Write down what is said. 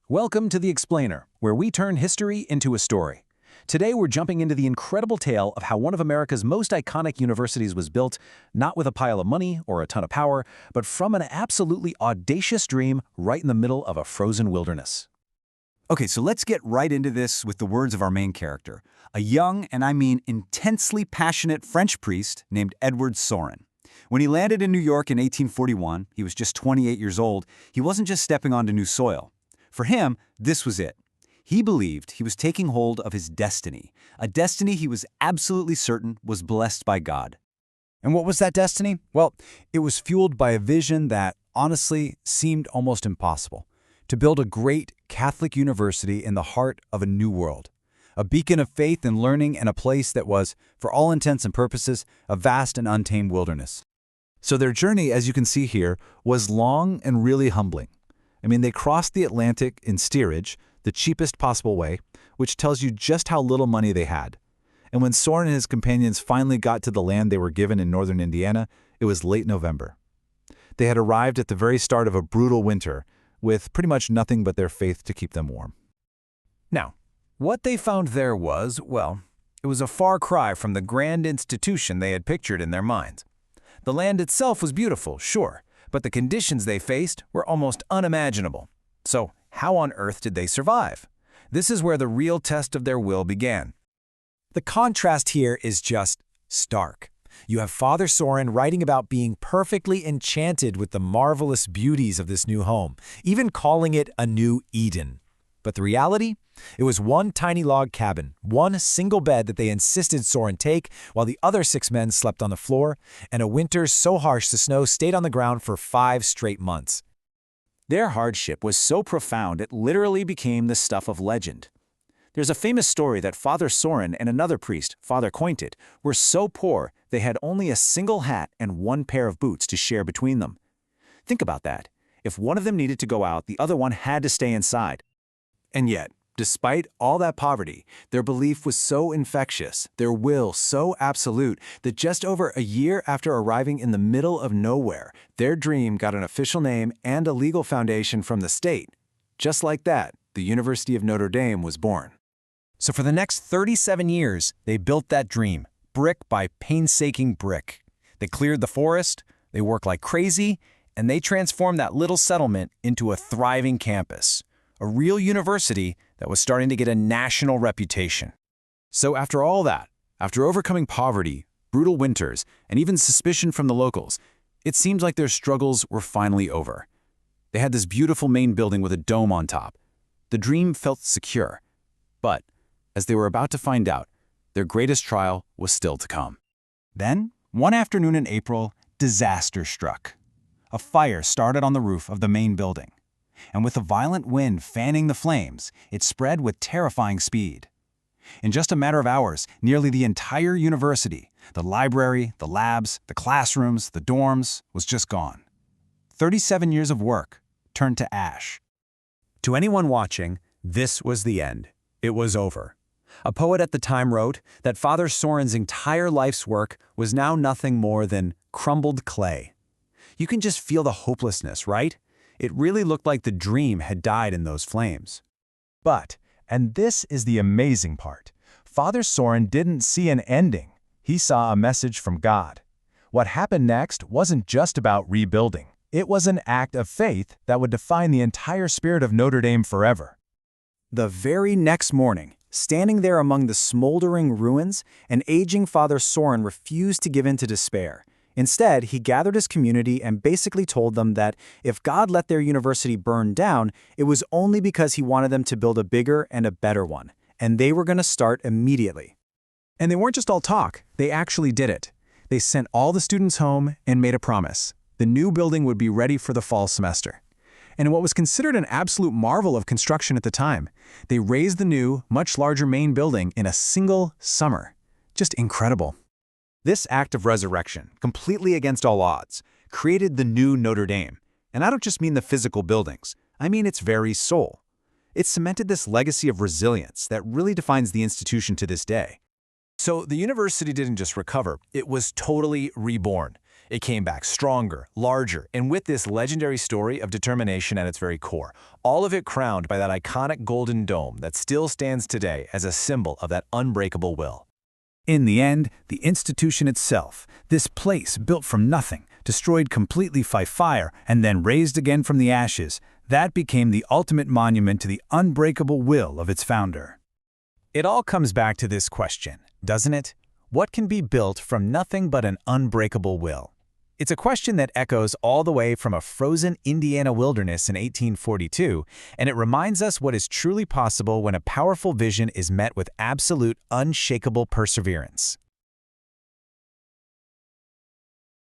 Welcome to The Explainer, where we turn history into a story. Today we're jumping into the incredible tale of how one of America's most iconic universities was built, not with a pile of money or a ton of power, but from an absolutely audacious dream right in the middle of a frozen wilderness. Okay, so let's get right into this with the words of our main character, a young, and I mean intensely passionate French priest named Edward Sorin. When he landed in New York in 1841, he was just 28 years old. He wasn't just stepping onto new soil. For him, this was it. He believed he was taking hold of his destiny, a destiny he was absolutely certain was blessed by God. And what was that destiny? Well, it was fueled by a vision that, honestly, seemed almost impossible. To build a great Catholic university in the heart of a new world. A beacon of faith and learning and a place that was, for all intents and purposes, a vast and untamed wilderness. So their journey, as you can see here, was long and really humbling. They crossed the Atlantic in steerage, the cheapest possible way, which tells you just how little money they had. And when Sorin and his companions finally got to the land they were given in northern Indiana, it was late November. They had arrived at the very start of a brutal winter, with pretty much nothing but their faith to keep them warm. Now, what they found there was, well, it was a far cry from the grand institution they had pictured in their minds. The land itself was beautiful, sure, but the conditions they faced were almost unimaginable. So, how on earth did they survive? This is where the real test of their will began. The contrast here is just stark. You have Father Sorin writing about being perfectly enchanted with the marvelous beauties of this new home, even calling it a new Eden. But the reality? It was one tiny log cabin, one single bed that they insisted Sorin take, while the other 6 men slept on the floor, and a winter so harsh the snow stayed on the ground for 5 straight months. Their hardship was so profound it literally became the stuff of legend. There's a famous story that Father Sorin and another priest, Father Cointet, were so poor they had only a single hat and 1 pair of boots to share between them. Think about that. If one of them needed to go out, the other one had to stay inside. And yet, despite all that poverty, their belief was so infectious, their will so absolute, that just over a year after arriving in the middle of nowhere, their dream got an official name and a legal foundation from the state. Just like that, the University of Notre Dame was born. So for the next 37 years, they built that dream, brick by painstaking brick. They cleared the forest, they worked like crazy, and they transformed that little settlement into a thriving campus, a real university that was starting to get a national reputation. So after all that, after overcoming poverty, brutal winters, and even suspicion from the locals, it seemed like their struggles were finally over. They had this beautiful main building with a dome on top. The dream felt secure. But, as they were about to find out, their greatest trial was still to come. Then, one afternoon in April, disaster struck. A fire started on the roof of the main building. And with a violent wind fanning the flames, it spread with terrifying speed. In just a matter of hours, nearly the entire university, the library, the labs, the classrooms, the dorms, was just gone. 37 years of work turned to ash. To anyone watching, this was the end. It was over. A poet at the time wrote that Father Sorin's entire life's work was now nothing more than crumbled clay. You can just feel the hopelessness, right? It really looked like the dream had died in those flames. But, and this is the amazing part, Father Sorin didn't see an ending. He saw a message from God. What happened next wasn't just about rebuilding. It was an act of faith that would define the entire spirit of Notre Dame forever. The very next morning, standing there among the smoldering ruins, an aging Father Sorin refused to give in to despair. Instead, he gathered his community and basically told them that if God let their university burn down, it was only because he wanted them to build a bigger and a better one, and they were going to start immediately. And they weren't just all talk, they actually did it. They sent all the students home and made a promise. The new building would be ready for the fall semester. And in what was considered an absolute marvel of construction at the time, they raised the new, much larger main building in a single summer. Just incredible. This act of resurrection, completely against all odds, created the new Notre Dame. And I don't just mean the physical buildings, I mean its very soul. It cemented this legacy of resilience that really defines the institution to this day. So the university didn't just recover, it was totally reborn. It came back stronger, larger, and with this legendary story of determination at its very core, all of it crowned by that iconic golden dome that still stands today as a symbol of that unbreakable will. In the end, the institution itself, this place built from nothing, destroyed completely by fire, and then raised again from the ashes, that became the ultimate monument to the unbreakable will of its founder. It all comes back to this question, doesn't it? What can be built from nothing but an unbreakable will? It's a question that echoes all the way from a frozen Indiana wilderness in 1842, and it reminds us what is truly possible when a powerful vision is met with absolute, unshakable perseverance.